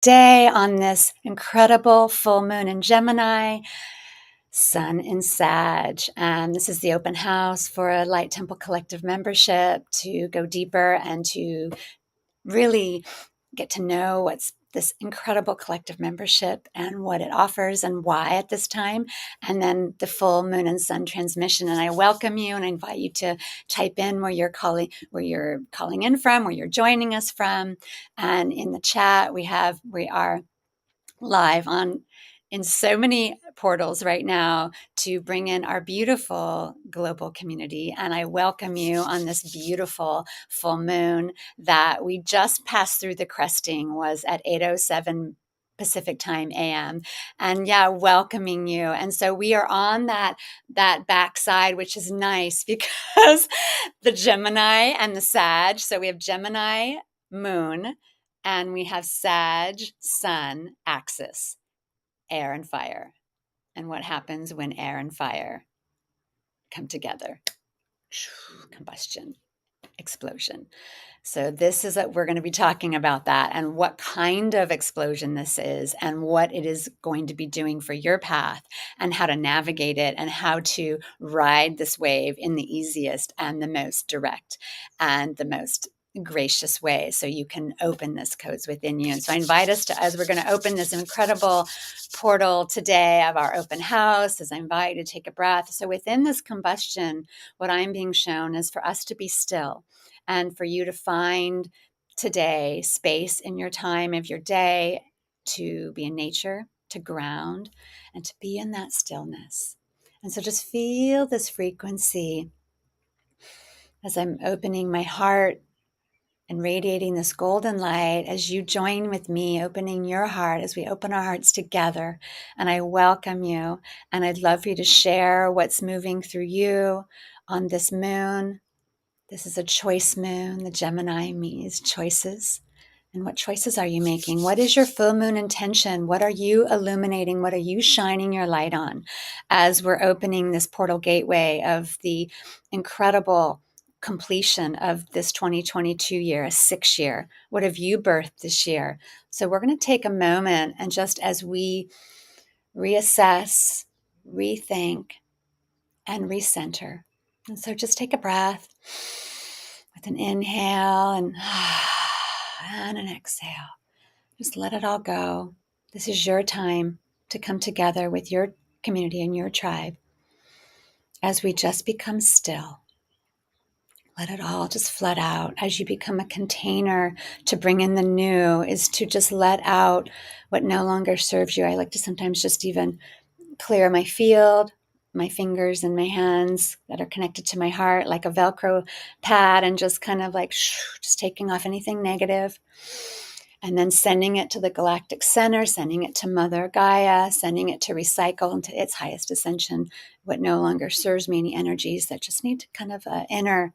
day on this incredible full moon in Gemini, Sun in Sag. And this is the open house for a Light Temple Collective membership to go deeper and to really get to know what's this incredible collective membership and what it offers and why at this time, and then the full moon and sun transmission. And I welcome you and I invite you to type in where you're calling in from, where you're joining us from. And in the chat, we are live on in so many portals right now to bring in our beautiful global community. And I welcome you on this beautiful full moon that we just passed through. The cresting was at 8:07 Pacific time AM. And yeah, welcoming you. And so we are on that backside, which is nice because the Gemini and the Sag. So we have Gemini moon and we have Sag sun axis, air and fire. And what happens when air and fire come together? Combustion, explosion. So this is what we're going to be talking about, that and what kind of explosion this is and what it is going to be doing for your path and how to navigate it and how to ride this wave in the easiest and the most direct and the most gracious way, so you can open this codes within you. And so I invite us to, as we're going to open this incredible portal today of our open house, as I invite you to take a breath. So within this combustion, what I'm being shown is for us to be still and for you to find today space in your time of your day to be in nature, to ground, and to be in that stillness. And so just feel this frequency as I'm opening my heart and radiating this golden light as you join with me, opening your heart as we open our hearts together. And I welcome you. And I'd love for you to share what's moving through you on this moon. This is a choice moon. The Gemini means choices. And what choices are you making? What is your full moon intention? What are you illuminating? What are you shining your light on as we're opening this portal gateway of the incredible completion of this 2022 year, a 6-year? What have you birthed this year? So we're going to take a moment and just as we reassess, rethink, and recenter. And so just take a breath with an inhale and an exhale. Just let it all go. This is your time to come together with your community and your tribe as we just become still. Let it all just flood out. As you become a container to bring in the new, is to just let out what no longer serves you. I like to sometimes just even clear my field, my fingers and my hands that are connected to my heart like a Velcro pad, and just kind of like just taking off anything negative. And then sending it to the galactic center, sending it to Mother Gaia, sending it to recycle into its highest ascension, what no longer serves me, any energies that just need to kind of an inner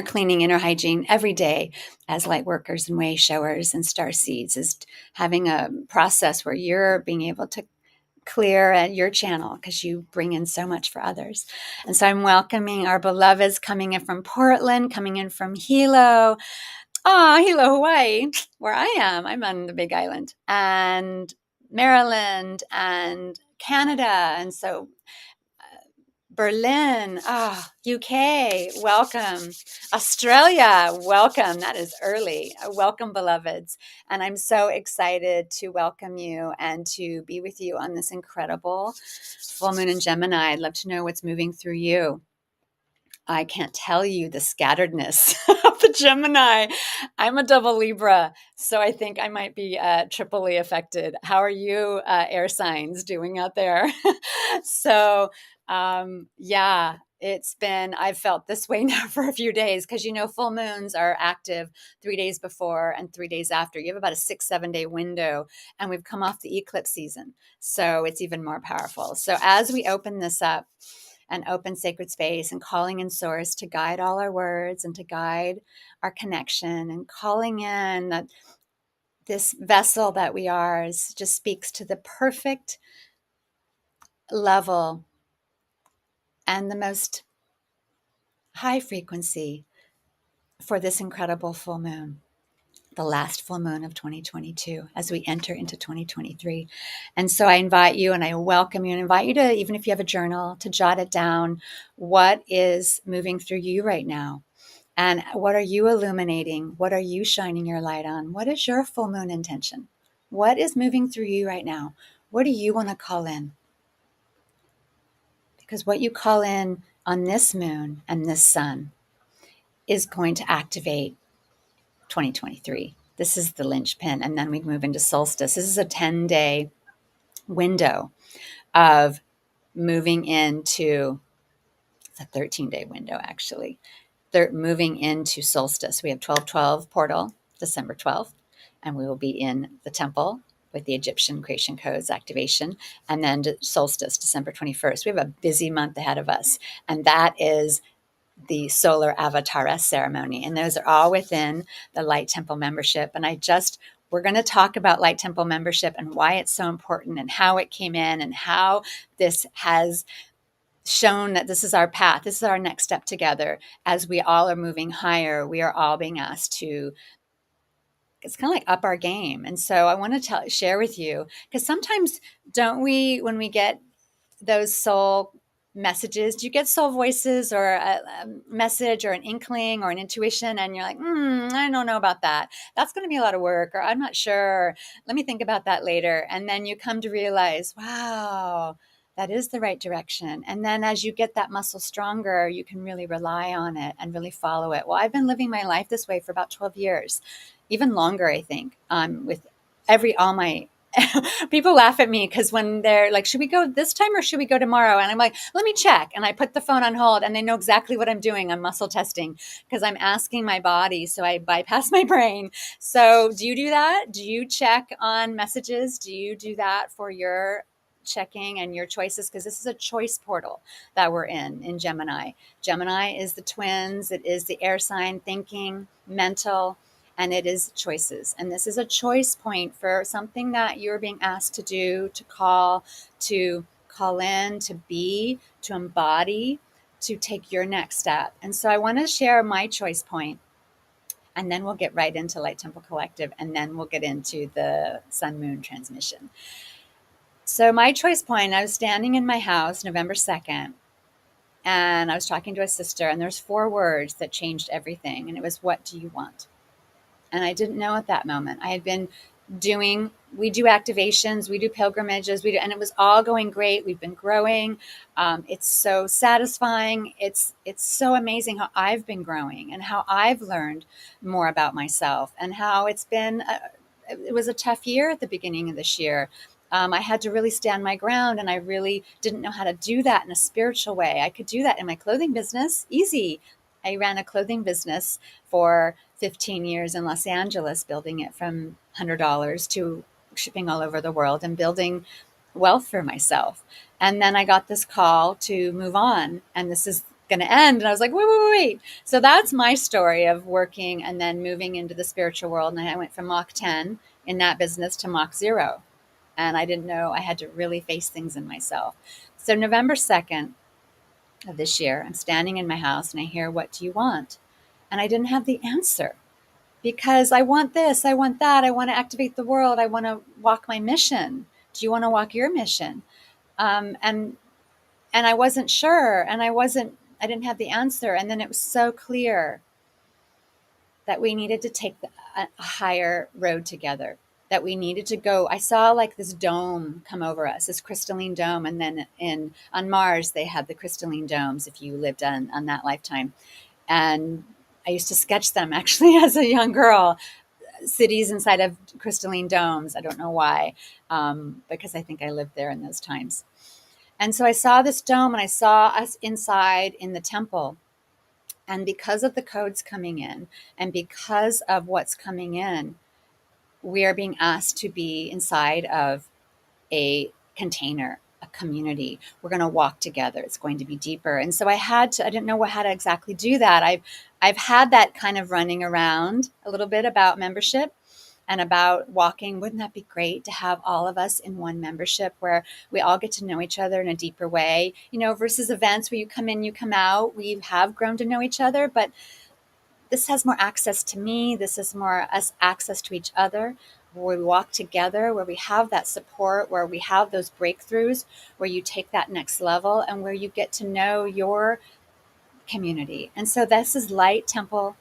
cleaning, inner hygiene every day as light workers and Wayshowers and star seeds, is having a process where you're being able to clear at your channel because you bring in so much for others. And so I'm welcoming our beloveds coming in from Portland, coming in from Hilo. Hilo, Hawaii, where I am. I'm on the Big Island, and Maryland and Canada. And so Berlin, UK, welcome. Australia, welcome. That is early. Welcome, beloveds. And I'm so excited to welcome you and to be with you on this incredible full moon in Gemini. I'd love to know what's moving through you. I can't tell you the scatteredness of the Gemini. I'm a double Libra, so I think I might be triply affected. How are you air signs doing out there? So, I've felt this way now for a few days because, full moons are active 3 days before and 3 days after. You have about a 6-7 day window, and we've come off the eclipse season. So it's even more powerful. So as we open this up, and open sacred space and calling in source to guide all our words and to guide our connection, and calling in that this vessel that we are just speaks to the perfect level and the most high frequency for this incredible full moon. the last full moon of 2022 as we enter into 2023. And so I invite you and I welcome you and invite you to, even if you have a journal, to jot it down. What is moving through you right now? And what are you illuminating? What are you shining your light on? What is your full moon intention? What is moving through you right now? What do you want to call in? Because what you call in on this moon and this sun is going to activate 2023. This is the linchpin. And then we move into solstice. This is a 10-day window of moving into, it's a 13-day window actually. They're moving into solstice. We have 12/12 portal, December 12th, and we will be in the temple with the Egyptian creation codes activation, and then solstice, December 21st. We have a busy month ahead of us, and that is the solar avatara ceremony. And those are all within the Light Temple membership. And we're going to talk about Light Temple membership and why it's so important and how it came in and how this has shown that this is our path. This is our next step together. As we all are moving higher, we are all being asked to, it's kind of like up our game. And so I want to share with you, because sometimes don't we, when we get those soul messages, do you get soul voices or a message or an inkling or an intuition and you're like, I don't know about that, that's going to be a lot of work, or I'm not sure, let me think about that later, and then you come to realize, wow, that is the right direction. And then as you get that muscle stronger, you can really rely on it and really follow it. Well, I've been living my life this way for about 12 years, even longer, I think, with all my people laugh at me because when they're like, should we go this time or should we go tomorrow? And I'm like, let me check. And I put the phone on hold and they know exactly what I'm doing. I'm muscle testing because I'm asking my body. So I bypass my brain. So do you do that? Do you check on messages? Do you do that for your checking and your choices? Because this is a choice portal that we're in Gemini. Gemini is the twins. It is the air sign, thinking, mental, and it is choices. And this is a choice point for something that you're being asked to do, to call in, to be, to embody, to take your next step. And so I want to share my choice point, and then we'll get right into Light Temple Collective, and then we'll get into the Sun Moon transmission. So my choice point, I was standing in my house November 2nd, and I was talking to a sister, and there's 4 words that changed everything. And it was, what do you want? And I didn't know at that moment. I had been we do activations, we do pilgrimages, and it was all going great. We've been growing. It's so satisfying. It's so amazing how I've been growing and how I've learned more about myself, and how it was a tough year at the beginning of this year. I had to really stand my ground, and I really didn't know how to do that in a spiritual way. I could do that in my clothing business, easy. I ran a clothing business for 15 years in Los Angeles, building it from $100 to shipping all over the world and building wealth for myself. And then I got this call to move on, and this is going to end. And I was like, wait. So that's my story of working and then moving into the spiritual world. And I went from Mach 10 in that business to Mach 0. And I didn't know I had to really face things in myself. So November 2nd of this year, I'm standing in my house and I hear, what do you want? And I didn't have the answer, because I want this, I want that, I want to activate the world, I want to walk my mission. Do you want to walk your mission? And I wasn't sure, and I didn't have the answer. And then it was so clear that we needed to take a higher road together, that we needed to go. I saw like this dome come over us, this crystalline dome. And then on Mars, they had the crystalline domes if you lived on that lifetime. And I used to sketch them actually as a young girl, cities inside of crystalline domes. I don't know why, because I think I lived there in those times. And so I saw this dome, and I saw us inside in the temple. And because of the codes coming in, and because of what's coming in, we are being asked to be inside of a container, a community. We're going to walk together. It's going to be deeper. And so I didn't know how to exactly do that. I've had that kind of running around a little bit about membership and about walking. Wouldn't that be great to have all of us in one membership where we all get to know each other in a deeper way, versus events where you come in, you come out. We have grown to know each other, but this has more access to me. This is more us access to each other, where we walk together, where we have that support, where we have those breakthroughs, where you take that next level and where you get to know your community. And so this is Light Temple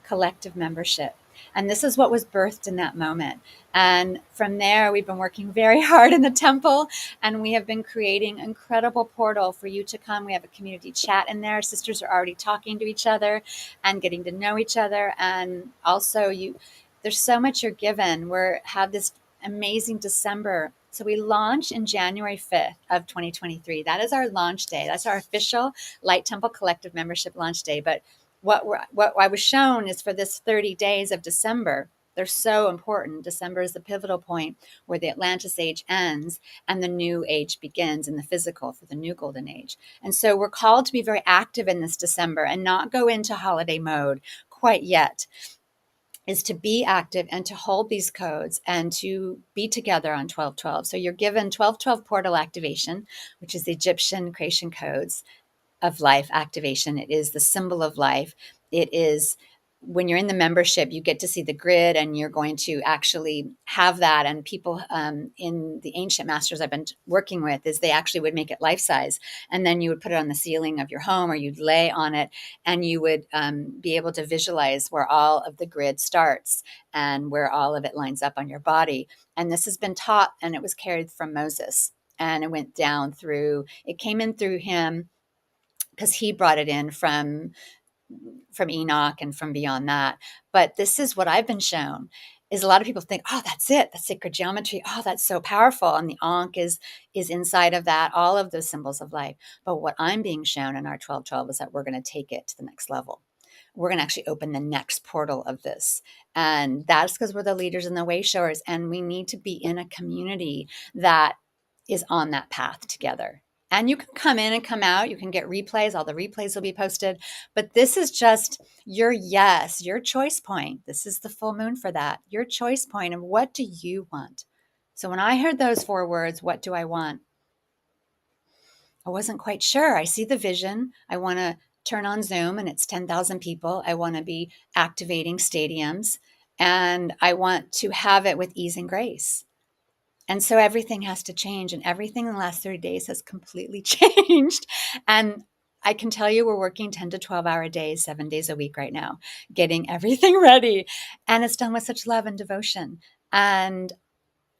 Collective Membership. And this is what was birthed in that moment. And from there, we've been working very hard in the temple, and we have been creating an incredible portal for you to come. We have a community chat in there. Sisters are already talking to each other and getting to know each other. And also, there's so much you're given. We have this amazing December. So we launch in January 5th of 2023. That is our launch day. That's our official Light Temple Collective Membership launch day. But what I was shown is for this 30 days of December, they're so important. December is the pivotal point where the Atlantis Age ends and the new age begins in the physical for the new golden age. And so we're called to be very active in this December and not go into holiday mode quite yet, is to be active and to hold these codes and to be together on 1212. So you're given 1212 portal activation, which is the Egyptian creation codes of life activation. It is the symbol of life. It is when you're in the membership, you get to see the grid and you're going to actually have that. And people in the ancient masters I've been working with is they actually would make it life size. And then you would put it on the ceiling of your home or you'd lay on it and you would be able to visualize where all of the grid starts and where all of it lines up on your body. And this has been taught and it was carried from Moses. And it went down through, it came in through him because he brought it in from Enoch and from beyond that. But this is what I've been shown is a lot of people think, oh, that's it. That's sacred geometry. Oh, that's so powerful. And the Ankh is inside of that, all of those symbols of life. But what I'm being shown in our 1212 is that we're going to take it to the next level. We're going to actually open the next portal of this. And that's because we're the leaders and the Wayshowers. And we need to be in a community that is on that path together. And you can come in and come out. You can get replays. All the replays will be posted. But this is just your yes, your choice point. This is the full moon for that. Your choice point of what do you want? So when I heard those 4 words, what do I want? I wasn't quite sure. I see the vision. I want to turn on Zoom and it's 10,000 people. I want to be activating stadiums and I want to have it with ease and grace. And so everything has to change, and everything in the last 30 days has completely changed. And I can tell you we're working 10 to 12-hour days, 7 days a week right now, getting everything ready. And it's done with such love and devotion. And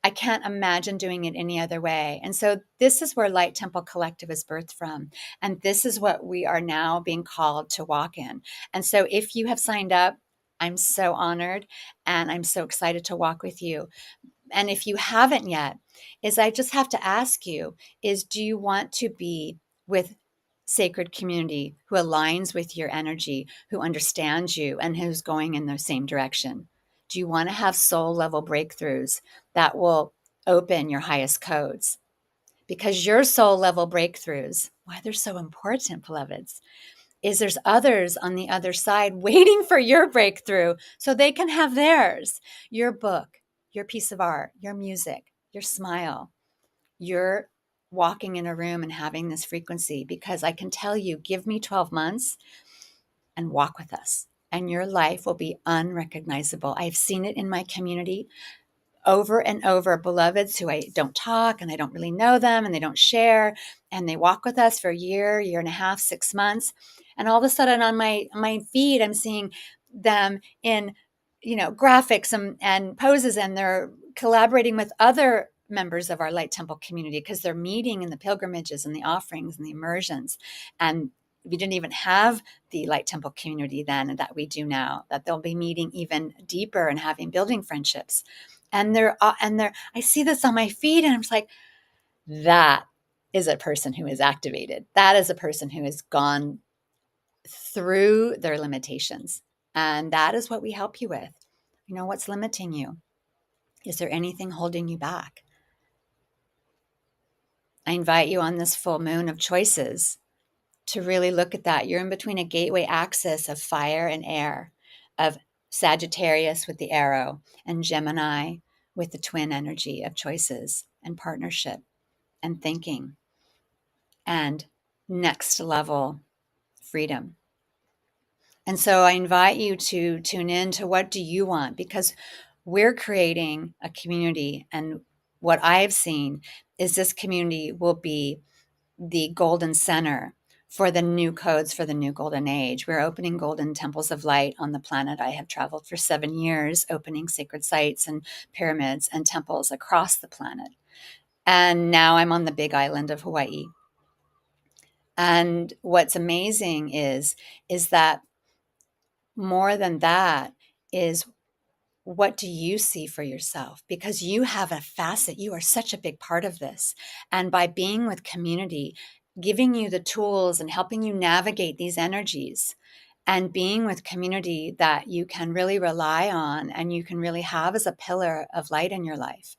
I can't imagine doing it any other way. And so this is where Light Temple Collective is birthed from. And this is what we are now being called to walk in. And so if you have signed up, I'm so honored and I'm so excited to walk with you. And if you haven't yet, is I just have to ask you is do you want to be with sacred community who aligns with your energy, who understands you and who's going in the same direction? Do you want to have soul level breakthroughs that will open your highest codes? Because your soul level breakthroughs, why they're so important, beloveds, is there's others on the other side waiting for your breakthrough so they can have theirs. Your book, your piece of art, your music, your smile, your walking in a room and having this frequency. Because I can tell you, give me 12 months and walk with us, and your life will be unrecognizable. I've seen it in my community over and over, beloveds who I don't talk and I don't really know them and they don't share, and they walk with us for a year and a half, 6 months. And all of a sudden on my feed, I'm seeing them in, graphics and poses, and they're collaborating with other members of our Light Temple community because they're meeting in the pilgrimages and the offerings and the immersions. And we didn't even have the Light Temple community then that we do now, that they'll be meeting even deeper and building friendships. And I see this on my feed and I'm just like, that is a person who is activated. That is a person who has gone through their limitations. And that is what we help you with. What's limiting you? Is there anything holding you back? I invite you on this full moon of choices to really look at that. You're in between a gateway axis of fire and air, of Sagittarius with the arrow and Gemini with the twin energy of choices and partnership and thinking and next level freedom. And so I invite you to tune in to what do you want, because we're creating a community. And what I've seen is this community will be the golden center for the new codes for the new golden age. We're opening golden temples of light on the planet. I have traveled for 7 years, opening sacred sites and pyramids and temples across the planet. And now I'm on the big island of Hawaii. And what's amazing is that more than that is, what do you see for yourself? Because you have a facet, you are such a big part of this. And by being with community, giving you the tools and helping you navigate these energies, and being with community that you can really rely on and you can really have as a pillar of light in your life,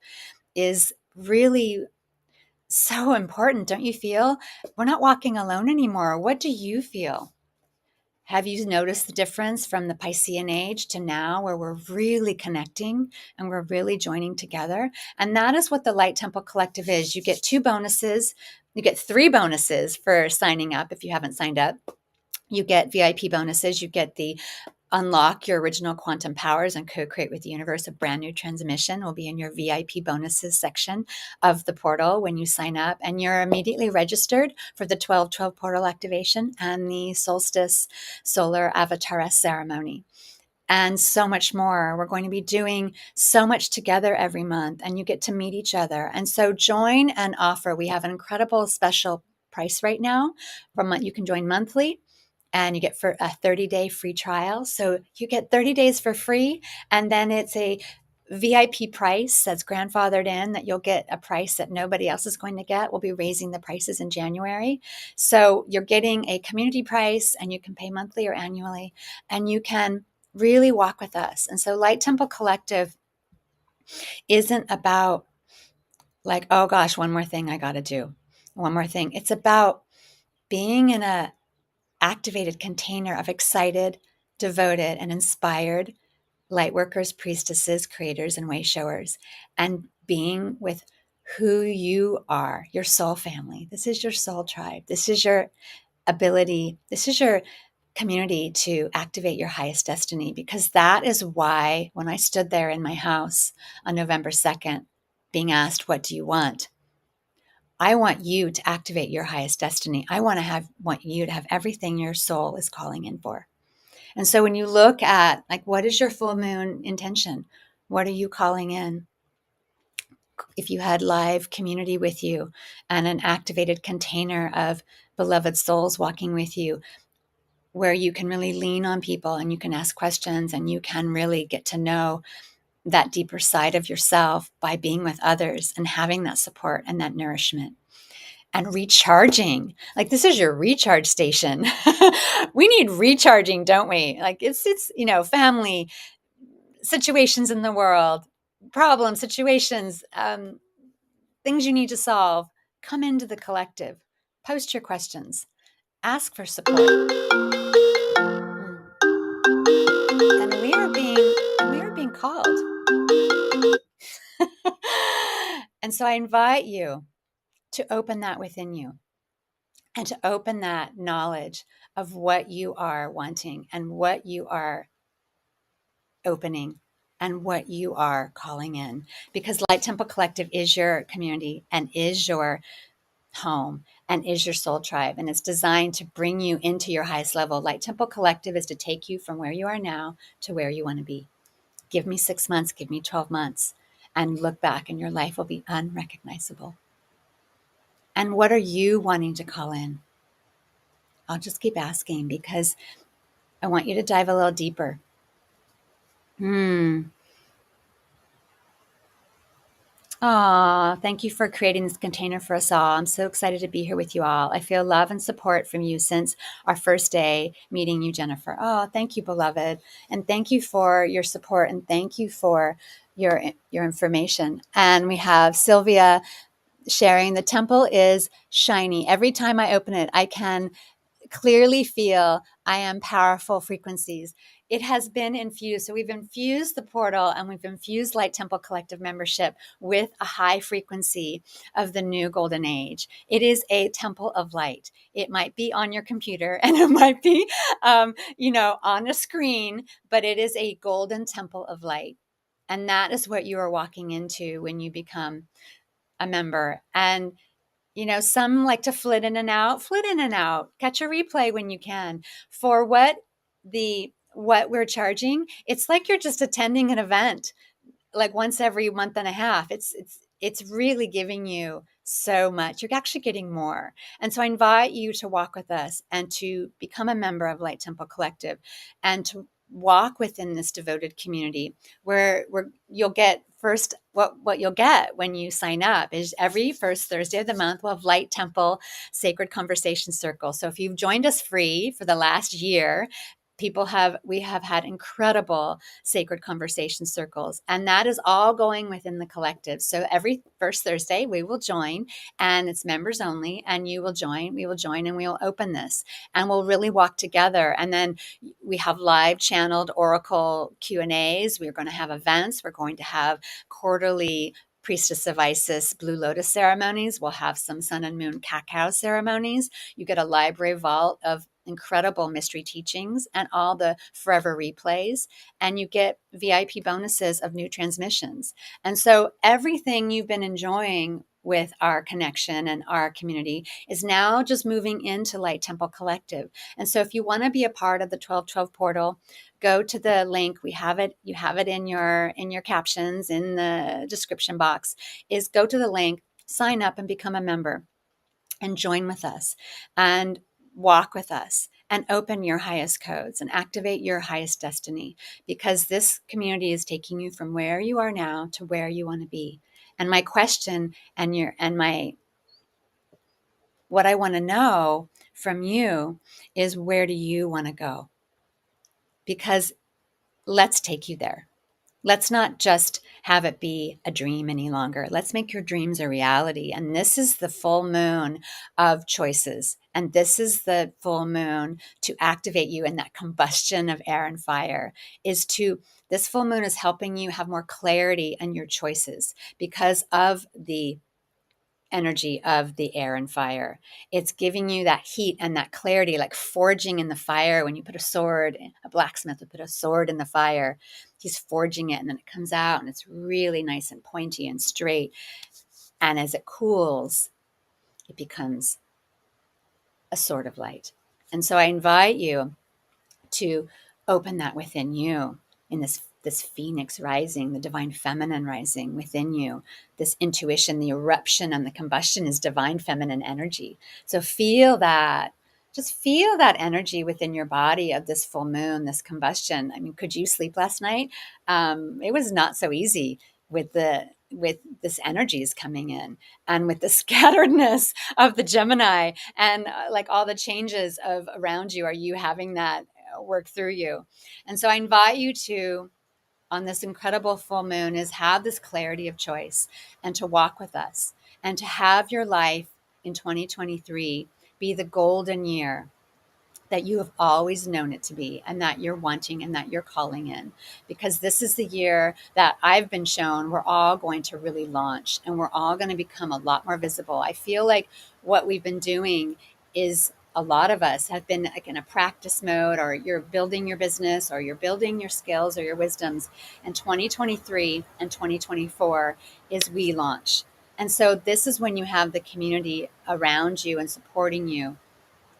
is really so important. Don't you feel? We're not walking alone anymore. What do you feel? Have you noticed the difference from the Piscean age to now, where we're really connecting and we're really joining together? And that is what the Light Temple Collective is. You get 2 bonuses. You get 3 bonuses for signing up if you haven't signed up. You get VIP bonuses. You get the unlock your original quantum powers and co-create with the universe. A brand new transmission will be in your VIP bonuses section of the portal when you sign up, and you're immediately registered for the 12/12 portal activation and the solstice solar avatar ceremony, and so much more. We're going to be doing so much together every month, and you get to meet each other. And so join and offer. We have an incredible special price right now. You can join monthly, and you get for a 30-day free trial. So you get 30 days for free, and then it's a VIP price that's grandfathered in, that you'll get a price that nobody else is going to get. We'll be raising the prices in January. So you're getting a community price, and you can pay monthly or annually, and you can really walk with us. And so Light Temple Collective isn't about like, oh gosh, one more thing I got to do, one more thing. It's about being in a activated container of excited, devoted, and inspired light workers, priestesses, creators, and wayshowers, and being with who you are, your soul family. This is your soul tribe. This is your ability. This is your community to activate your highest destiny, because that is why when I stood there in my house on November 2nd, being asked, what do you want? I want you to activate your highest destiny. I want you to have everything your soul is calling in for. And so when you look at, like, what is your full moon intention? What are you calling in? If you had live community with you and an activated container of beloved souls walking with you, where you can really lean on people and you can ask questions and you can really get to know that deeper side of yourself by being with others and having that support and that nourishment. And recharging, like, this is your recharge station. We need recharging, don't we? Like, it's family situations in the world, problem situations, things you need to solve. Come into the collective, post your questions, ask for support. And we are being called. And so I invite you to open that within you, and to open that knowledge of what you are wanting and what you are opening and what you are calling in. Because Light Temple Collective is your community and is your home and is your soul tribe. And it's designed to bring you into your highest level. Light Temple Collective is to take you from where you are now to where you want to be. Give me 6 months, give me 12 months, and look back and your life will be unrecognizable. And what are you wanting to call in? I'll just keep asking, because I want you to dive a little deeper. Aw, thank you for creating this container for us all. I'm so excited to be here with you all. I feel love and support from you since our first day meeting you, Jennifer. Oh, thank you, beloved. And thank you for your support, and thank you for your information. And we have Sylvia sharing, the temple is shiny. Every time I open it, I can clearly feel I am powerful frequencies. it has been infused. So we've infused the portal and we've infused Light Temple Collective membership with a high frequency of the new golden age. It is a temple of light. It might be on your computer and it might be, on a screen, but it is a golden temple of light. And that is what you are walking into when you become a member. And some like to flit in and out, catch a replay when you can. For what we're charging, it's like you're just attending an event like once every month and a half. It's really giving you so much. You're actually getting more. And so I invite you to walk with us and to become a member of Light Temple Collective and to walk within this devoted community where you'll get first what you'll get when you sign up is every first Thursday of the month we'll have Light Temple Sacred Conversation Circle. So if you've joined us free for the last year, we have had incredible sacred conversation circles, and that is all going within the collective. So every first Thursday we will join, and it's members only, and we will join, and we will open this, and we'll really walk together. And then we have live channeled oracle Q&As. We're going to have events. We're going to have quarterly Priestess of Isis Blue Lotus ceremonies. We'll have some sun and moon cacao ceremonies. You get a library vault of incredible mystery teachings and all the forever replays, and you get VIP bonuses of new transmissions. And so everything you've been enjoying with our connection and our community is now just moving into Light Temple Collective. And so if you want to be a part of the 1212 portal, go to the link. You have it in your captions in the description box. Is go to the link, sign up and become a member and join with us and walk with us and open your highest codes and activate your highest destiny, because this community is taking you from where you are now to where you want to be. And my question what I want to know from you is, where do you want to go? Because let's take you there. Let's not just have it be a dream any longer. Let's make your dreams a reality. And this is the full moon of choices. And this is the full moon to activate you in that combustion of air and fire. This full moon is helping you have more clarity in your choices because of the energy of the air and fire. It's giving you that heat and that clarity, like forging in the fire. When you put a blacksmith would put a sword in the fire, he's forging it, and then it comes out and it's really nice and pointy and straight. And as it cools, it becomes a sword of light. And so I invite you to open that within you in this phoenix rising, the divine feminine rising within you. This intuition, the eruption and the combustion is divine feminine energy. So feel that. Just feel that energy within your body of this full moon, this combustion. I mean, could you sleep last night? It was not so easy with this energies coming in, and with the scatteredness of the Gemini, and like all the changes of around you. Are you having that work through you? And so I invite you to, on this incredible full moon, is have this clarity of choice and to walk with us and to have your life in 2023 be the golden year that you have always known it to be, and that you're wanting and that you're calling in. Because this is the year that I've been shown we're all going to really launch, and we're all going to become a lot more visible. I feel like what we've been doing is, a lot of us have been like in a practice mode, or you're building your business, or you're building your skills or your wisdoms. And 2023 and 2024 is we launch. And so this is when you have the community around you and supporting you.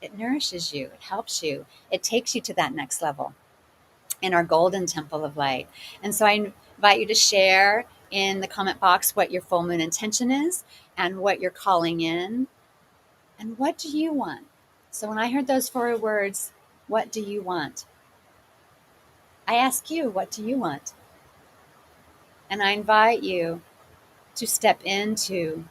It nourishes you, it helps you, it takes you to that next level in our golden temple of light. And so I invite you to share in the comment box what your full moon intention is and what you're calling in, and what do you want. So when I heard those 4 words, what do you want? I ask you, what do you want? And I invite you to step into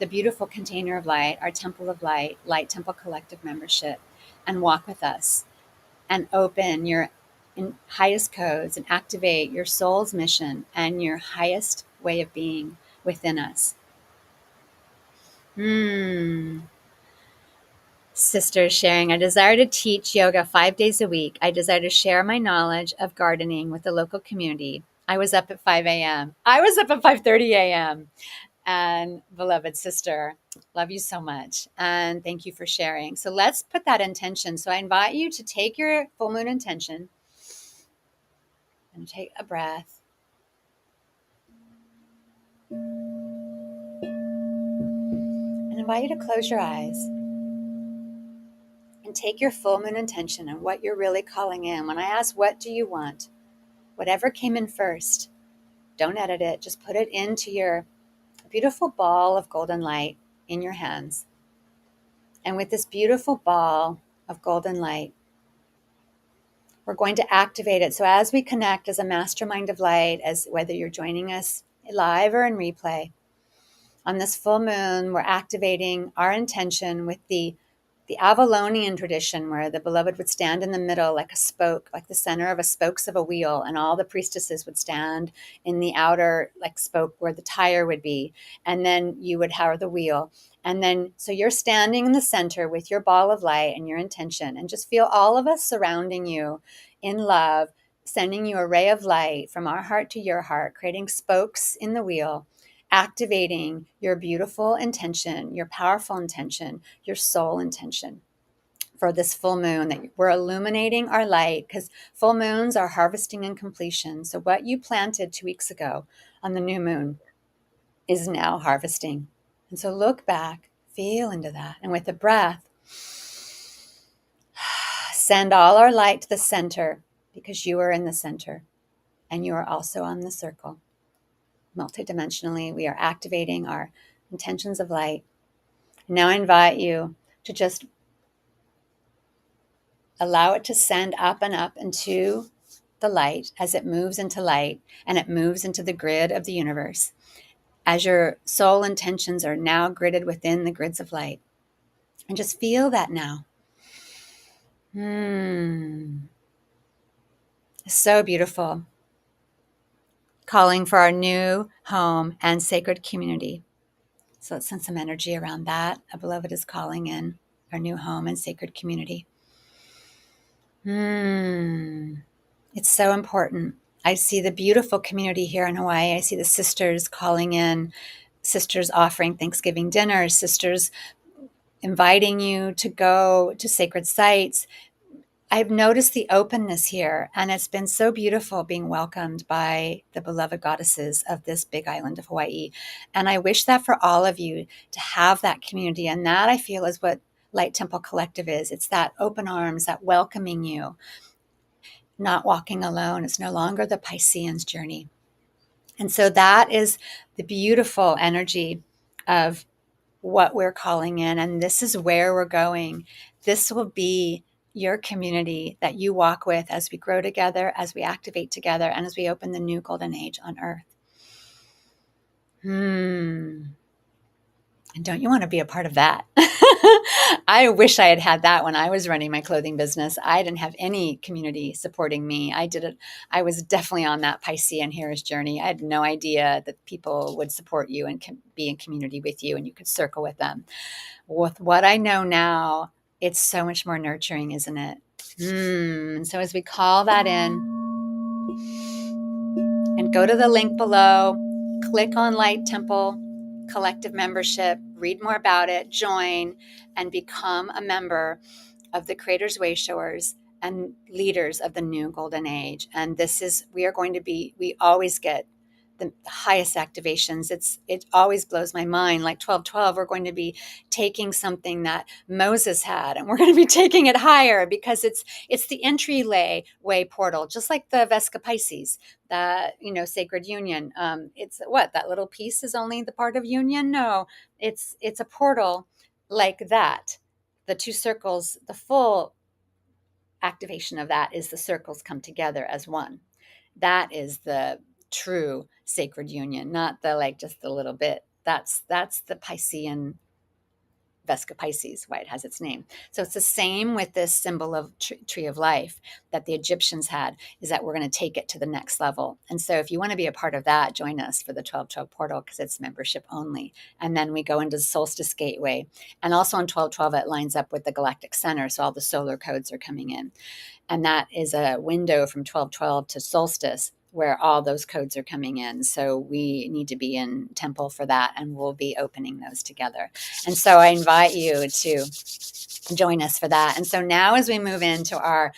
the beautiful container of light, our temple of light, Light Temple Collective membership, and walk with us and open your highest codes and activate your soul's mission and your highest way of being within us. Sister sharing, I desire to teach yoga 5 days a week. I desire to share my knowledge of gardening with the local community. I was up at 5 a.m. I was up at 5:30 a.m. And beloved sister, love you so much. And thank you for sharing. So let's put that intention. So I invite you to take your full moon intention and take a breath. And invite you to close your eyes and take your full moon intention and what you're really calling in. When I ask, what do you want? Whatever came in first, don't edit it. Just put it into your beautiful ball of golden light in your hands. And with this beautiful ball of golden light, we're going to activate it. So as we connect as a mastermind of light, as whether you're joining us live or in replay, on this full moon, we're activating our intention with the Avalonian tradition, where the beloved would stand in the middle like a spoke, like the center of a spokes of a wheel, and all the priestesses would stand in the outer like spoke where the tire would be, and then you would have the wheel. And then, so you're standing in the center with your ball of light and your intention, and just feel all of us surrounding you in love, sending you a ray of light from our heart to your heart, creating spokes in the wheel, activating your beautiful intention, your powerful intention, your soul intention for this full moon, that we're illuminating our light, because full moons are harvesting and completion. So what you planted 2 weeks ago on the new moon is now harvesting. And so look back, feel into that. And with the breath, send all our light to the center, because you are in the center and you are also on the circle. Multidimensionally, we are activating our intentions of light. Now I invite you to just allow it to send up and up into the light as it moves into light and it moves into the grid of the universe. As your soul intentions are now gridded within the grids of light. And just feel that now. So beautiful. Calling for our new home and sacred community. So let's send some energy around that. A beloved is calling in our new home and sacred community. It's so important. I see the beautiful community here in Hawaii. I see the sisters calling in, sisters offering Thanksgiving dinners, sisters inviting you to go to sacred sites. I've noticed the openness here, and it's been so beautiful being welcomed by the beloved goddesses of this big island of Hawaii. And I wish that for all of you to have that community. And that, I feel, is what Light Temple Collective is. It's that open arms, that welcoming you, not walking alone. It's no longer the Piscean's journey. And so that is the beautiful energy of what we're calling in. And this is where we're going. This will be your community that you walk with as we grow together, as we activate together, and as we open the new golden age on earth. And don't you want to be a part of that? I wish I had had that when I was running my clothing business. I didn't have any community supporting me. I did it. I was definitely on that Piscean hero's journey. I had no idea that people would support you and be in community with you, and you could circle with them. With what I know now, it's so much more nurturing, isn't it? So as we call that in, and go to the link below, click on Light Temple Collective Membership, read more about it, join, and become a member of the Creator's Wayshowers and leaders of the new golden age. And we always get the highest activations. It always blows my mind. Like 1212, we're going to be taking something that Moses had, and we're going to be taking it higher, because it's the way portal, just like the Vesca Pisces, that sacred union. It's what, that little piece is only the part of union? No, it's a portal like that. The two circles, the full activation of that is the circles come together as one. That is the true sacred union, not the just a little bit. That's the Piscean Vesca Pisces, why it has its name. So it's the same with this symbol of tree of life that the Egyptians had, is that we're going to take it to the next level. And so if you want to be a part of that, join us for the 1212 portal, because it's membership only. And then we go into the solstice gateway. And also on 1212, it lines up with the galactic center. So all the solar codes are coming in. And that is a window from 1212 to solstice where all those codes are coming in. So we need to be in temple for that, and we'll be opening those together. And so I invite you to join us for that. And so now as we move into our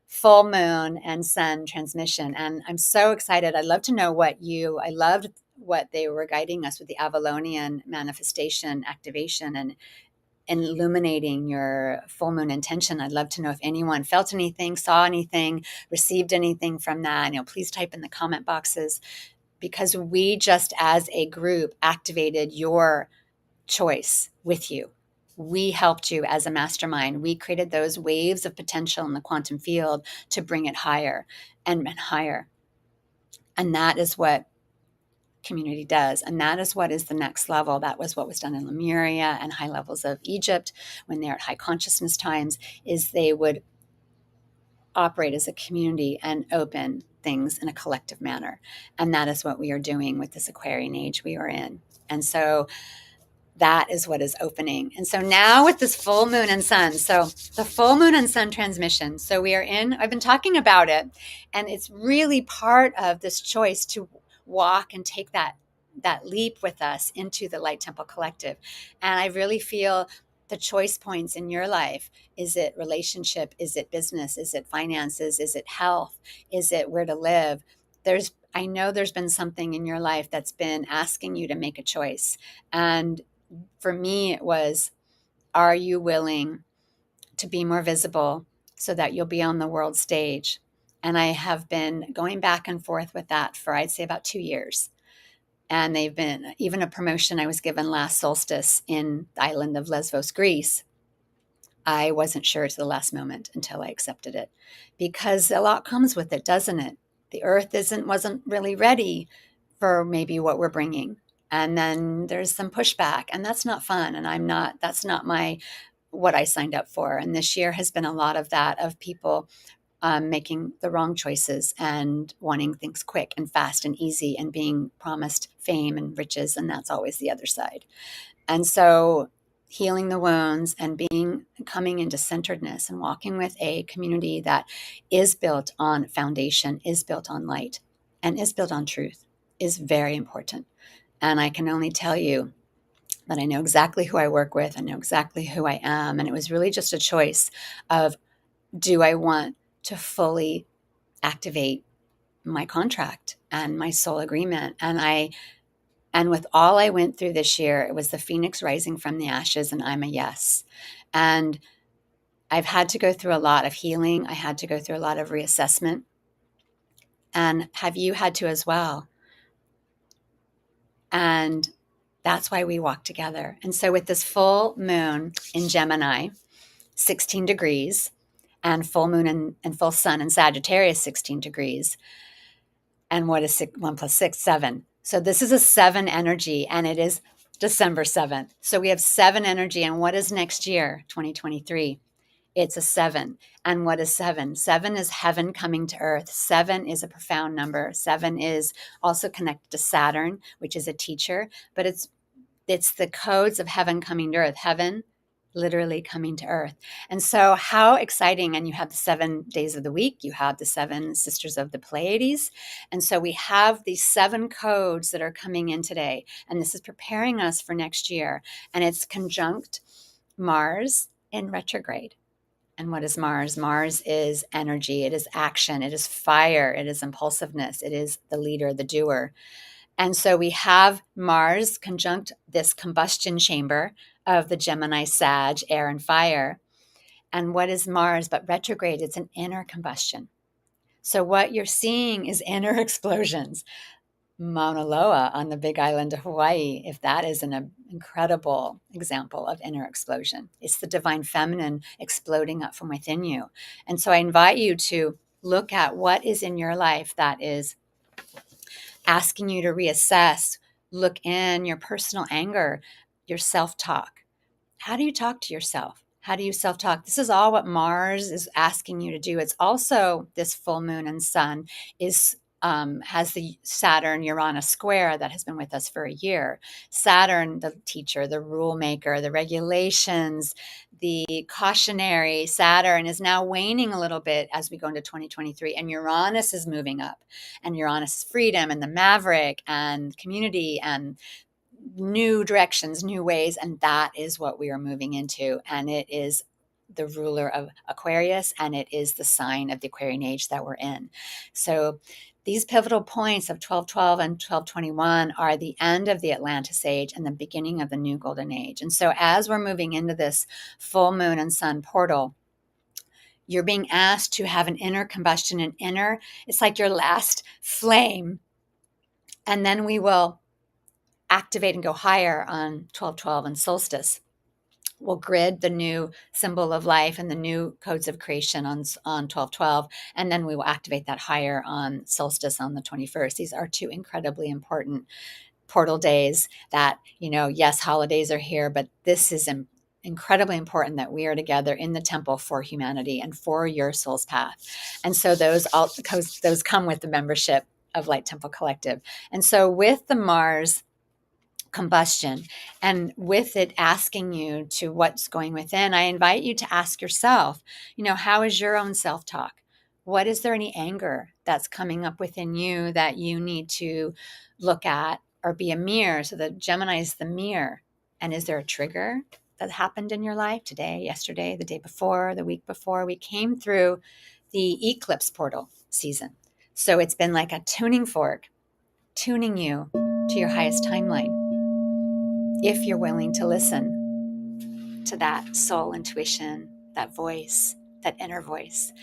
full moon and sun transmission, and I'm so excited. I'd love to know I loved what they were guiding us with the Avalonian manifestation activation and illuminating your full moon intention. I'd love to know if anyone felt anything, saw anything, received anything from that. Please type in the comment boxes, because we just as a group activated your choice with you. We helped you as a mastermind. We created those waves of potential in the quantum field to bring it higher and higher. And that is what community does. And that is what is the next level. That was what was done in Lemuria and high levels of Egypt when they're at high consciousness times, is they would operate as a community and open things in a collective manner. And that is what we are doing with this Aquarian age we are in. And so that is what is opening. And so now with this full moon and sun, so the full moon and sun transmission. So we are in, I've been talking about it, and it's really part of this choice to walk and take that leap with us into the Light Temple Collective. And I really feel the choice points in your life. Is it relationship? Is it business? Is it finances? Is it health? Is it where to live? I know there's been something in your life that's been asking you to make a choice. And for me, it was, are you willing to be more visible so that you'll be on the world stage? And I have been going back and forth with that for, I'd say, about 2 years. And they've been, even a promotion I was given last solstice in the island of Lesbos, Greece. I wasn't sure to the last moment until I accepted it, because a lot comes with it, doesn't it? The earth wasn't really ready for maybe what we're bringing. And then there's some pushback, and that's not fun. And that's not what I signed up for. And this year has been a lot of that, of people making the wrong choices and wanting things quick and fast and easy and being promised fame and riches. And that's always the other side. And so healing the wounds and coming into centeredness and walking with a community that is built on foundation, is built on light, and is built on truth is very important. And I can only tell you that I know exactly who I work with. I know exactly who I am. And it was really just a choice of, do I want to fully activate my contract and my soul agreement? And with all I went through this year, it was the phoenix rising from the ashes, and I'm a yes. And I've had to go through a lot of healing. I had to go through a lot of reassessment. And have you had to as well? And that's why we walk together. And so with this full moon in Gemini, 16 degrees, and full moon and full sun in Sagittarius, 16 degrees. And what is 1 + 6? 7. So this is a 7 energy, and it is December 7th. So we have 7 energy. And what is next year, 2023? It's a 7. And what is 7? 7 is heaven coming to earth. 7 is a profound number. 7 is also connected to Saturn, which is a teacher, but it's the codes of heaven coming to earth. Heaven literally coming to earth. And so how exciting. And you have the 7 days of the week. You have the 7 sisters of the Pleiades. And so we have these 7 codes that are coming in today. And this is preparing us for next year. And it's conjunct Mars in retrograde. And what is Mars? Mars is energy. It is action. It is fire. It is impulsiveness. It is the leader, the doer. And so we have Mars conjunct this combustion chamber of the Gemini Sag, air and fire. And what is Mars but retrograde? It's an inner combustion. So what you're seeing is inner explosions. Mauna Loa on the big island of Hawaii, if that is an incredible example of inner explosion. It's the divine feminine exploding up from within you. And so I invite you to look at what is in your life that is asking you to reassess, look in your personal anger, your self-talk. How do you talk to yourself? How do you self-talk? This is all what Mars is asking you to do. It's also this full moon and sun is has the Saturn Uranus square that has been with us for a year. Saturn, the teacher, the rule maker, the regulations, the cautionary. Saturn is now waning a little bit as we go into 2023, and Uranus is moving up. And Uranus is freedom and the maverick and community and new directions, new ways, and that is what we are moving into. And it is the ruler of Aquarius, and it is the sign of the Aquarian age that we're in. So these pivotal points of 1212 and 1221 are the end of the Atlantis age and the beginning of the new golden age. And so as we're moving into this full moon and sun portal, you're being asked to have an inner combustion, an inner, it's like your last flame. And then we will activate and go higher on 1212 and solstice. We'll grid the new symbol of life and the new codes of creation on 1212, and then we will activate that higher on solstice on the 21st. These are two incredibly important portal days that, yes, holidays are here, but this is incredibly important that we are together in the temple for humanity and for your soul's path. And so those come with the membership of Light Temple Collective. And so with the Mars combustion and with it asking you to what's going within, I invite you to ask yourself, how is your own self-talk? What is there any anger that's coming up within you that you need to look at or be a mirror? So the Gemini is the mirror. And is there a trigger that happened in your life today, yesterday, the day before, the week before? We came through the eclipse portal season. So it's been like a tuning fork, tuning you to your highest timeline. If you're willing to listen to that soul intuition, that voice, that inner voice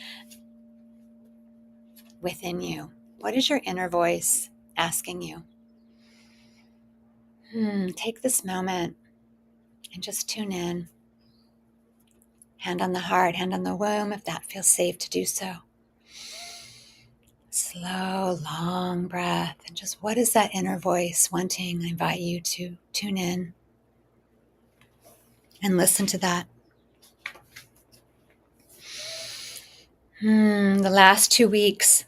within you. What is your inner voice asking you? Take this moment and just tune in. Hand on the heart, hand on the womb, if that feels safe to do so. Slow, long breath. And just what is that inner voice wanting? I invite you to tune in and listen to that. The last 2 weeks,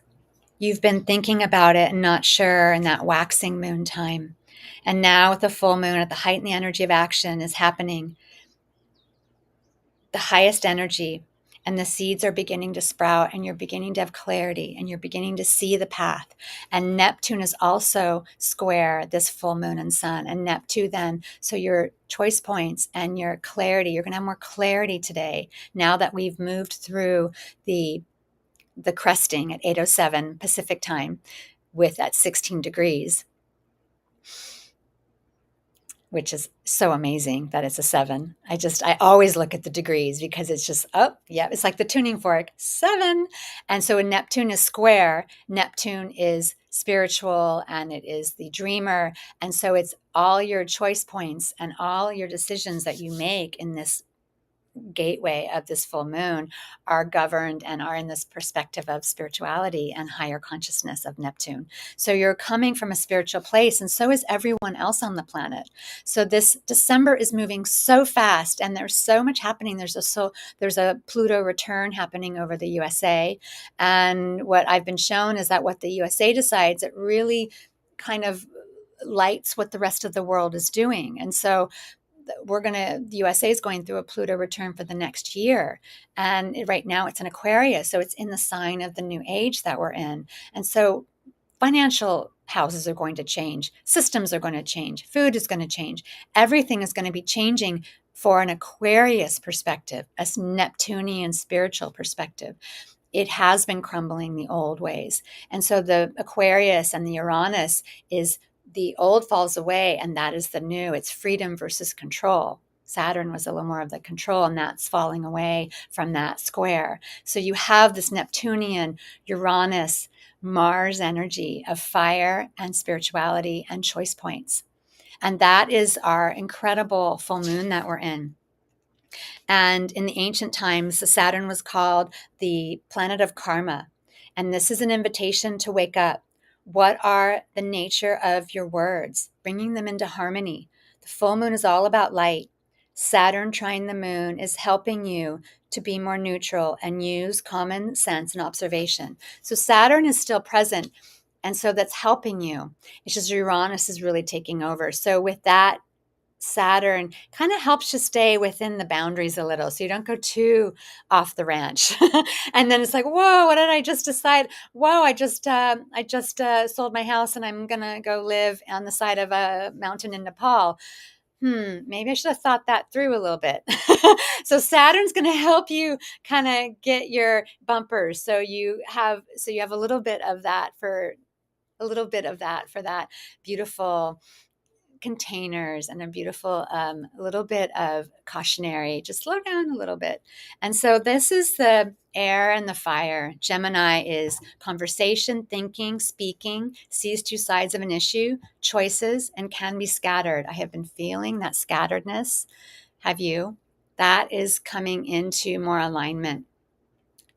you've been thinking about it and not sure in that waxing moon time. And now with the full moon at the height and the energy of action is happening. The highest energy and the seeds are beginning to sprout and you're beginning to have clarity and you're beginning to see the path. And Neptune is also square this full moon and sun. And Neptune then, so your choice points and your clarity, you're going to have more clarity today now that we've moved through the cresting at 8:07 Pacific time with at 16 degrees, which is so amazing that it's a 7. I always look at the degrees because it's just, it's like the tuning fork, 7. And so when Neptune is square, Neptune is spiritual and it is the dreamer. And so it's all your choice points and all your decisions that you make in this gateway of this full moon are governed and are in this perspective of spirituality and higher consciousness of Neptune. So you're coming from a spiritual place, and so is everyone else on the planet. So this December is moving so fast, and there's so much happening. There's a Pluto return happening over the USA, and what I've been shown is that what the USA decides, it really kind of lights what the rest of the world is doing. And so the USA is going through a Pluto return for the next year. And right now it's in Aquarius. So it's in the sign of the new age that we're in. And so financial houses are going to change. Systems are going to change. Food is going to change. Everything is going to be changing for an Aquarius perspective, a Neptunian spiritual perspective. It has been crumbling the old ways. And so the Aquarius and the Uranus is the old falls away, and that is the new. It's freedom versus control. Saturn was a little more of the control, and that's falling away from that square. So you have this Neptunian, Uranus, Mars energy of fire and spirituality and choice points. And that is our incredible full moon that we're in. And in the ancient times, Saturn was called the planet of karma. And this is an invitation to wake up. What are the nature of your words? Bringing them into harmony. The full moon is all about light. Saturn trine the moon is helping you to be more neutral and use common sense and observation. So Saturn is still present. And so that's helping you. It's just Uranus is really taking over. So with that, Saturn kind of helps you stay within the boundaries a little so you don't go too off the ranch. And then it's like, whoa, what did I just decide? Whoa, I just sold my house and I'm going to go live on the side of a mountain in Nepal. Maybe I should have thought that through a little bit. So Saturn's going to help you kind of get your bumpers. So you have a little bit of that for that beautiful containers and a beautiful little bit of cautionary, just slow down a little bit. And so this is the air and the fire. Gemini is conversation, thinking, speaking, sees two sides of an issue, choices, and can be scattered. I have been feeling that scatteredness. Have you? That is coming into more alignment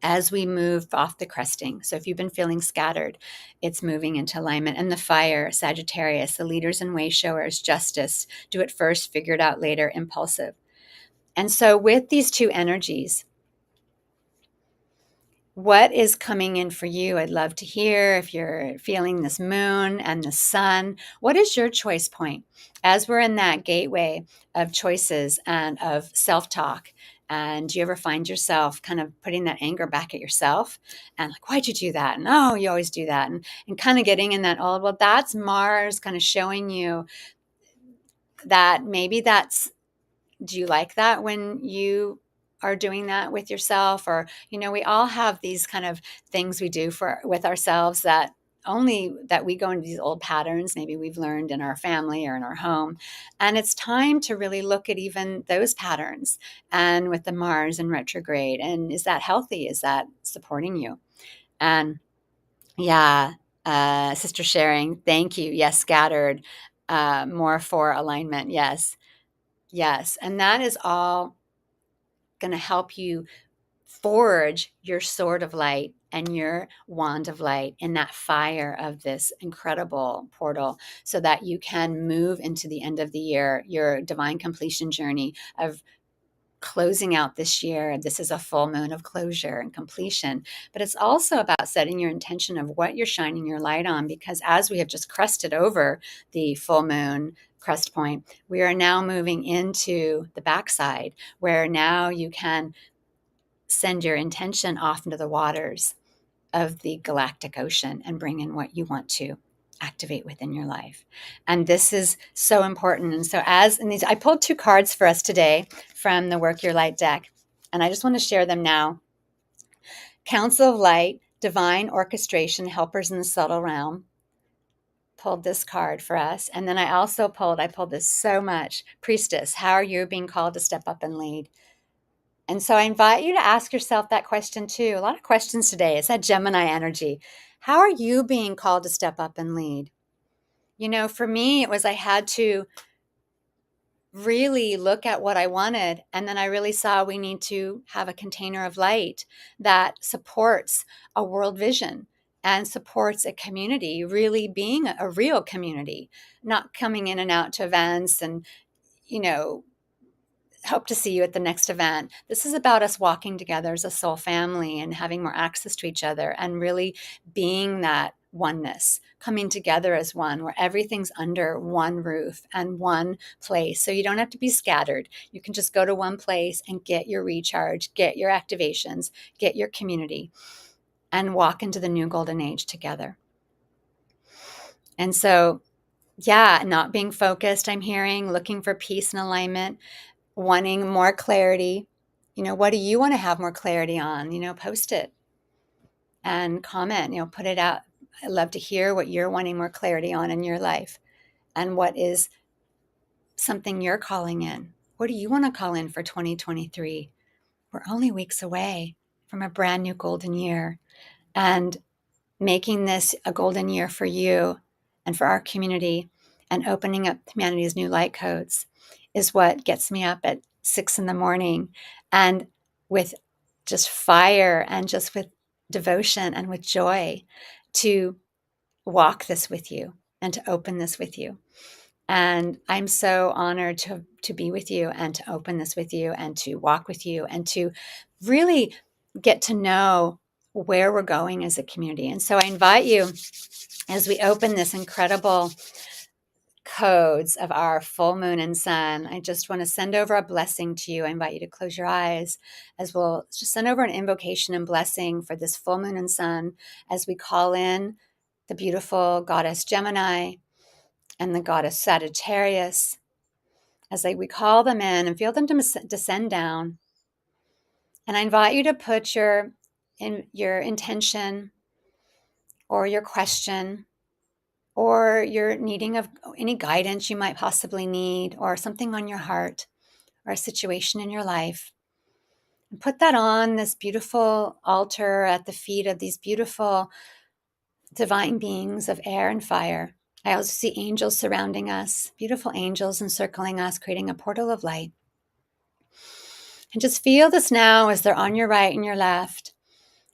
as we move off the cresting. So if you've been feeling scattered, it's moving into alignment. And the fire, Sagittarius, the leaders and wayshowers, justice, do it first, figure it out later, impulsive. And so with these two energies, what is coming in for you? I'd love to hear if you're feeling this moon and the sun. What is your choice point? As we're in that gateway of choices and of self-talk, and do you ever find yourself kind of putting that anger back at yourself and like, why'd you do that? And oh, you always do that. And kind of getting in that, oh, well, that's Mars kind of showing you that maybe do you like that when you are doing that with yourself? Or, we all have these kind of things we do with ourselves that we go into these old patterns maybe we've learned in our family or in our home. And it's time to really look at even those patterns, and with the Mars in retrograde, and is that healthy? Is that supporting you? And yeah, sister sharing, thank you. Yes, scattered, more for alignment. Yes, and that is all going to help you forge your sword of light and your wand of light in that fire of this incredible portal, so that you can move into the end of the year, your divine completion journey of closing out this year. This is a full moon of closure and completion, but it's also about setting your intention of what you're shining your light on, because as we have just crested over the full moon crest point, we are now moving into the backside, where now you can send your intention off into the waters of the galactic ocean and bring in what you want to activate within your life. And this is so important. And so I pulled two cards for us today from the Work Your Light deck, and I just want to share them now. Council of Light, Divine Orchestration, Helpers in the Subtle Realm. Pulled this card for us. And then I pulled this so much. Priestess, how are you being called to step up and lead? And so I invite you to ask yourself that question too. A lot of questions today. It's that Gemini energy. How are you being called to step up and lead? For me, it was I had to really look at what I wanted. And then I really saw we need to have a container of light that supports a world vision and supports a community, really being a real community, not coming in and out to events and, hope to see you at the next event. This is about us walking together as a soul family and having more access to each other and really being that oneness, coming together as one, where everything's under one roof and one place. So you don't have to be scattered. You can just go to one place and get your recharge, get your activations, get your community, and walk into the new golden age together. And so, not being focused, I'm hearing, looking for peace and alignment, wanting more clarity. What do you want to have more clarity on? Post it and comment, put it out. I love to hear what you're wanting more clarity on in your life, and what is something you're calling in. What do you want to call in for 2023? We're only weeks away from a brand new golden year, and making this a golden year for you and for our community and opening up humanity's new light codes is what gets me up at 6 a.m. and with just fire and just with devotion and with joy to walk this with you and to open this with you. And I'm so honored to be with you and to open this with you and to walk with you and to really get to know where we're going as a community. And so I invite you, as we open this incredible codes of our full moon and sun, I just want to send over a blessing to you. I invite you to close your eyes, as we'll just send over an invocation and blessing for this full moon and sun as we call in the beautiful goddess Gemini and the goddess Sagittarius, as we call them in and feel them descend down. And I invite you to put your intention or your question or your needing of any guidance you might possibly need, or something on your heart, or a situation in your life. And put that on this beautiful altar at the feet of these beautiful divine beings of air and fire. I also see angels surrounding us, beautiful angels encircling us, creating a portal of light. And just feel this now as they're on your right and your left.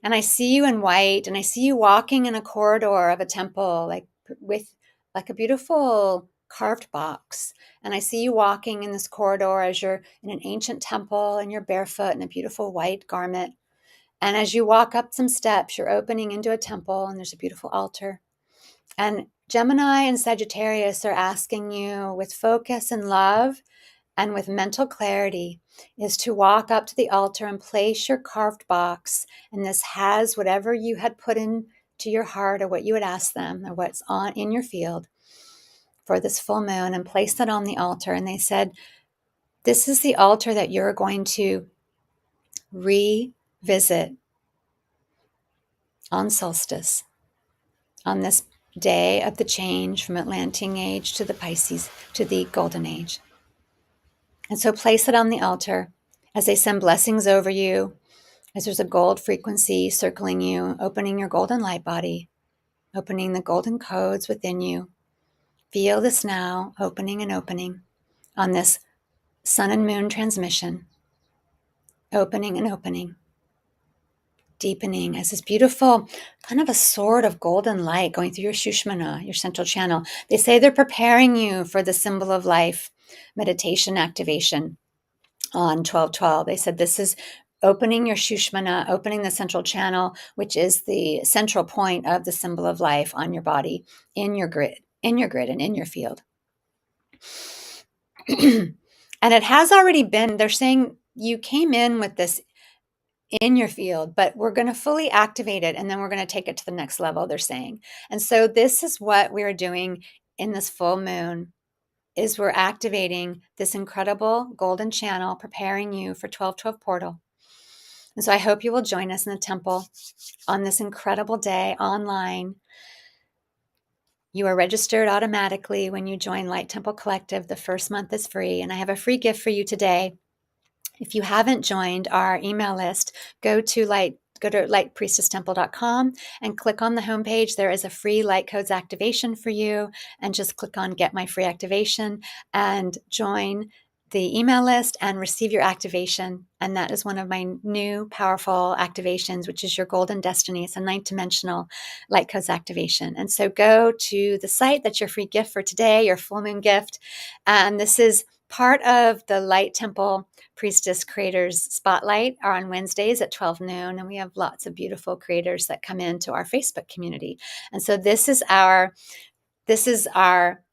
And I see you in white, and I see you walking in a corridor of a temple, with like a beautiful carved box. And I see you walking in this corridor as you're in an ancient temple and you're barefoot in a beautiful white garment. And as you walk up some steps, you're opening into a temple and there's a beautiful altar. And Gemini and Sagittarius are asking you with focus and love and with mental clarity is to walk up to the altar and place your carved box. And this has whatever you had put into your heart or what you had asked them or what's on in your field for this full moon, and place that on the altar. And they said, this is the altar that you're going to revisit on solstice, on this day of the change from Atlantic Age to the Pisces, to the Golden Age. And so place it on the altar as they send blessings over you, as there's a gold frequency circling you, opening your golden light body, opening the golden codes within you. Feel this now, opening and opening on this sun and moon transmission, opening and opening, deepening as this beautiful kind of a sword of golden light going through your Shushmana, your central channel. They say they're preparing you for the symbol of life meditation activation on 12/12. They said this is opening your Shushmana, opening the central channel, which is the central point of the symbol of life on your body, in your grid and in your field. And it has already been, they're saying you came in with this in your field, but we're going to fully activate it and then we're going to take it to the next level, they're saying. And so this is what we're doing in this full moon, is we're activating this incredible golden channel, preparing you for 12/12 portal. And so I hope you will join us in the temple on this incredible day online. You are registered automatically when you join Light Temple Collective. The first month is free, and I have a free gift for you today. If you haven't joined our email list, go to lightpriestesstemple.com and click on the homepage. There is a free Light Codes activation for you, and just click on Get My Free Activation and join the email list and receive your activation. And that is one of my new powerful activations, which is your Golden Destiny. It's a 9th dimensional Light Codes activation. And so go to the site. That's your free gift for today, your full moon gift. And this is part of the Light Temple Priestess Creators Spotlight are on Wednesdays at 12 noon. And we have lots of beautiful creators that come into our Facebook community. And so this is our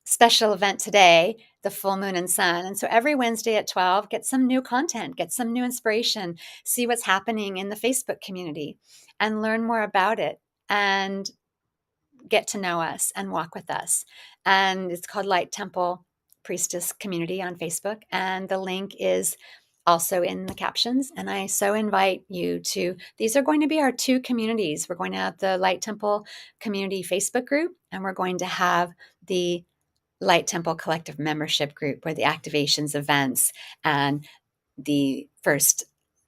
special event today, the full moon and sun. And so every Wednesday at 12, get some new content, get some new inspiration, see what's happening in the Facebook community and learn more about it and get to know us and walk with us. And it's called Light Temple Priestess Community on Facebook. And the link is also in the captions. And I so invite you to, these are going to be our two communities. We're going to have the Light Temple Community Facebook group, and we're going to have the Light Temple Collective membership group, where the activations, events, and the first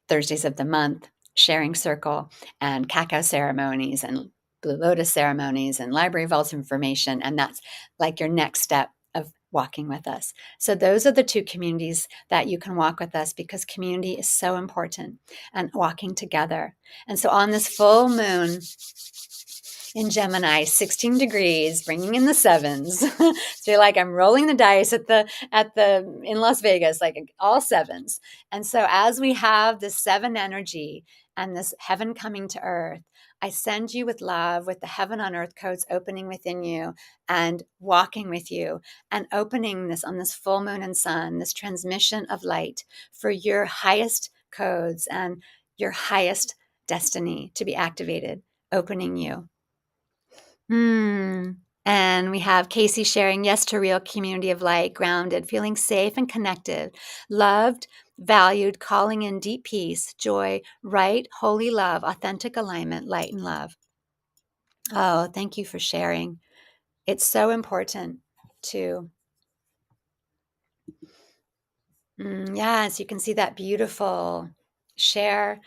Thursdays of the month sharing circle and cacao ceremonies and Blue Lotus ceremonies and library vault information. And that's like your next step of walking with us. So those are the two communities that you can walk with us, because community is so important and walking together. And so on this full moon, in Gemini, 16 degrees, bringing in the sevens. So you're like, I'm rolling the dice in Las Vegas, like all sevens. And so as we have this seven energy and this heaven coming to earth, I send you with love, with the heaven on earth codes opening within you and walking with you and opening this on this full moon and sun, this transmission of light for your highest codes and your highest destiny to be activated, opening you. And we have Casey sharing, yes to real community of light, grounded, feeling safe and connected, loved, valued, calling in deep peace, joy, right, holy love, authentic alignment, light and love. Oh, thank you for sharing. It's so important to, yes, you can see that beautiful share,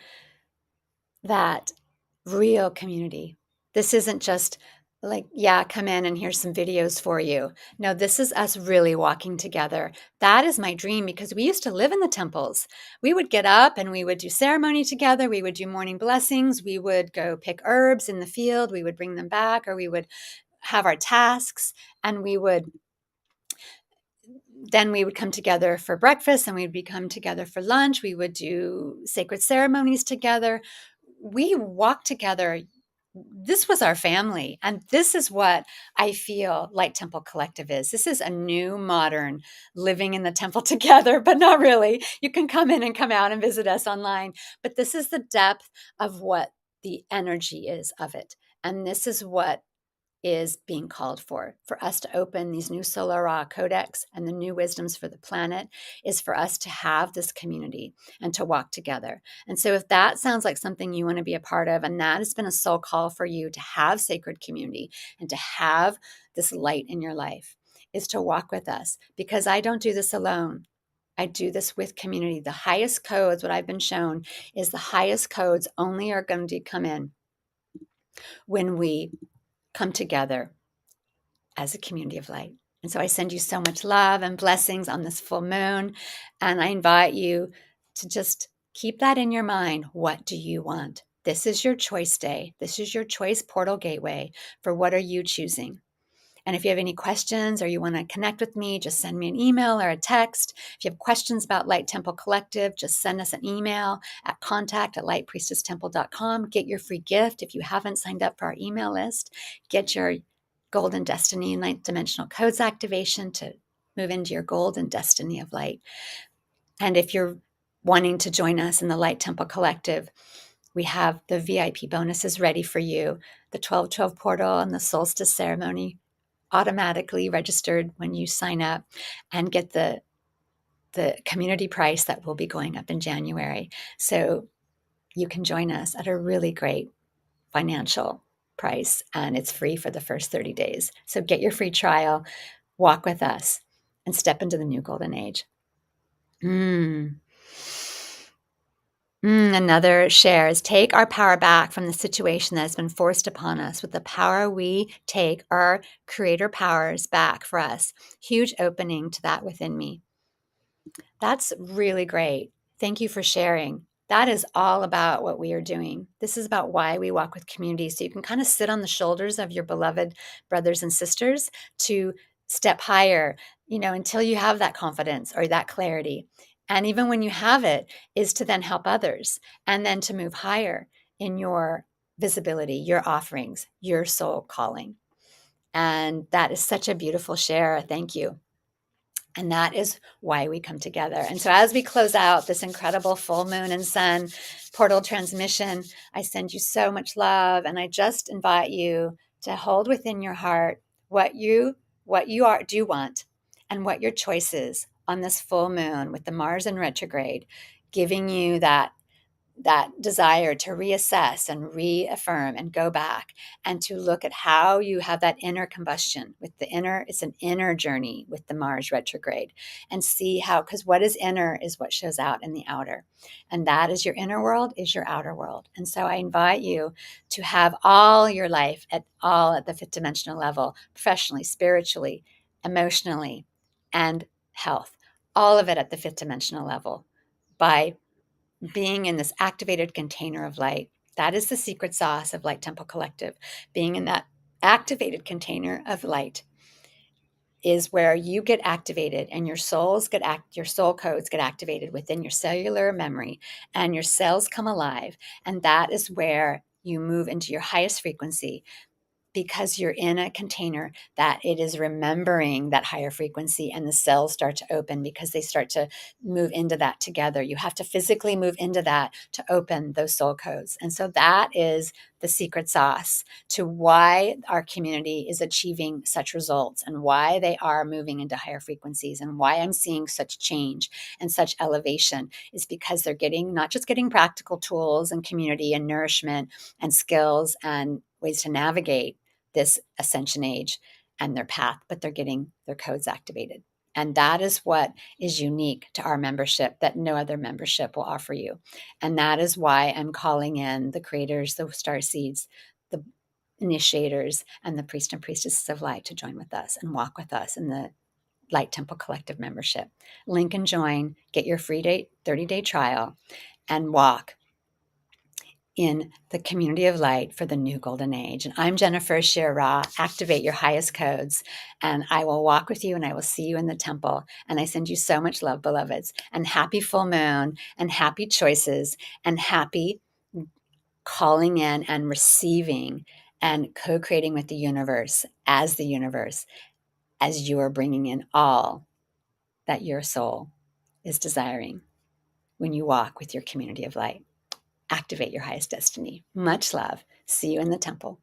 that real community. This isn't just like, yeah, come in and here's some videos for you. No, this is us really walking together. That is my dream because we used to live in the temples. We would get up and we would do ceremony together. We would do morning blessings. We would go pick herbs in the field. We would bring them back, or we would have our tasks, and we would come together for breakfast, and we would come together for lunch. We would do sacred ceremonies together. We walked together. This was our family. And this is what I feel Light Temple Collective is. This is a new, modern living in the temple together, but not really. You can come in and come out and visit us online. But this is the depth of what the energy is of it. And this is what is being called for us to open these new solar raw codex and the new wisdoms for the planet, is for us to have this community and to walk together. And so if that sounds like something you want to be a part of, and that has been a soul call for you to have sacred community and to have this light in your life, is to walk with us, because I don't do this alone. I do this with community. The highest codes, what I've been shown, is the highest codes only are going to come in when we come together as a community of light. And so I send you so much love and blessings on this full moon. And I invite you to just keep that in your mind. What do you want? This is your choice day. This is your choice portal gateway for what are you choosing. And if you have any questions or you want to connect with me, just send me an email or a text. If you have questions about Light Temple Collective, just send us an email at contact@lightpriestesstemple.com. Get your free gift. If you haven't signed up for our email list, get your Golden Destiny and Ninth Dimensional Codes activation to move into your golden destiny of light. And if you're wanting to join us in the Light Temple Collective, we have the VIP bonuses ready for you. The 1212 portal and the solstice ceremony automatically registered when you sign up, and get the community price that will be going up in January. So you can join us at a really great financial price, and it's free for the first 30 days. So get your free trial, walk with us, and step into the new golden age. Another share is, take our power back from the situation that has been forced upon us. With the power, we take our creator powers back for us. Huge opening to that within me. That's really great. Thank you for sharing. That is all about what we are doing. This is about why we walk with community. So you can kind of sit on the shoulders of your beloved brothers and sisters to step higher, until you have that confidence or that clarity. And even when you have it, is to then help others and then to move higher in your visibility, your offerings, your soul calling. And that is such a beautiful share. Thank you. And that is why we come together. And so as we close out this incredible full moon and sun portal transmission, I send you so much love. And I just invite you to hold within your heart what you do want, and what your choice is on this full moon with the Mars in retrograde, giving you that desire to reassess and reaffirm and go back and to look at how you have that inner combustion with the inner. It's an inner journey with the Mars retrograde, and see how, because what is inner is what shows out in the outer, and that is your inner world is your outer world. And so I invite you to have all your life at the fifth dimensional level, professionally, spiritually, emotionally, and health, all of it at the fifth dimensional level, by being in this activated container of light, That is the secret sauce of Light Temple Collective. Being in that activated container of light is where you get activated and your your soul codes get activated within your cellular memory, and your cells come alive. And that is where you move into your highest frequency, because you're in a container that it is remembering that higher frequency, and the cells start to open because they start to move into that together. You have to physically move into that to open those soul codes. And so that is the secret sauce to why our community is achieving such results, and why they are moving into higher frequencies, and why I'm seeing such change and such elevation, is because they're getting, not just getting practical tools and community and nourishment and skills and ways to navigate this ascension age and their path, but they're getting their codes activated. And that is what is unique to our membership that no other membership will offer you. And that is why I'm calling in the creators, the star seeds, the initiators, and the priests and priestesses of light to join with us and walk with us in the Light Temple Collective membership. Link and join, get your free 30-day trial, and walk in the community of light for the new golden age. And I'm Jennifer Ashira. Activate your highest codes, and I will walk with you, and I will see you in the temple. And I send you so much love, beloveds, and happy full moon, and happy choices, and happy calling in and receiving and co-creating with the universe, as you are bringing in all that your soul is desiring when you walk with your community of light. Activate your highest destiny. Much love. See you in the temple.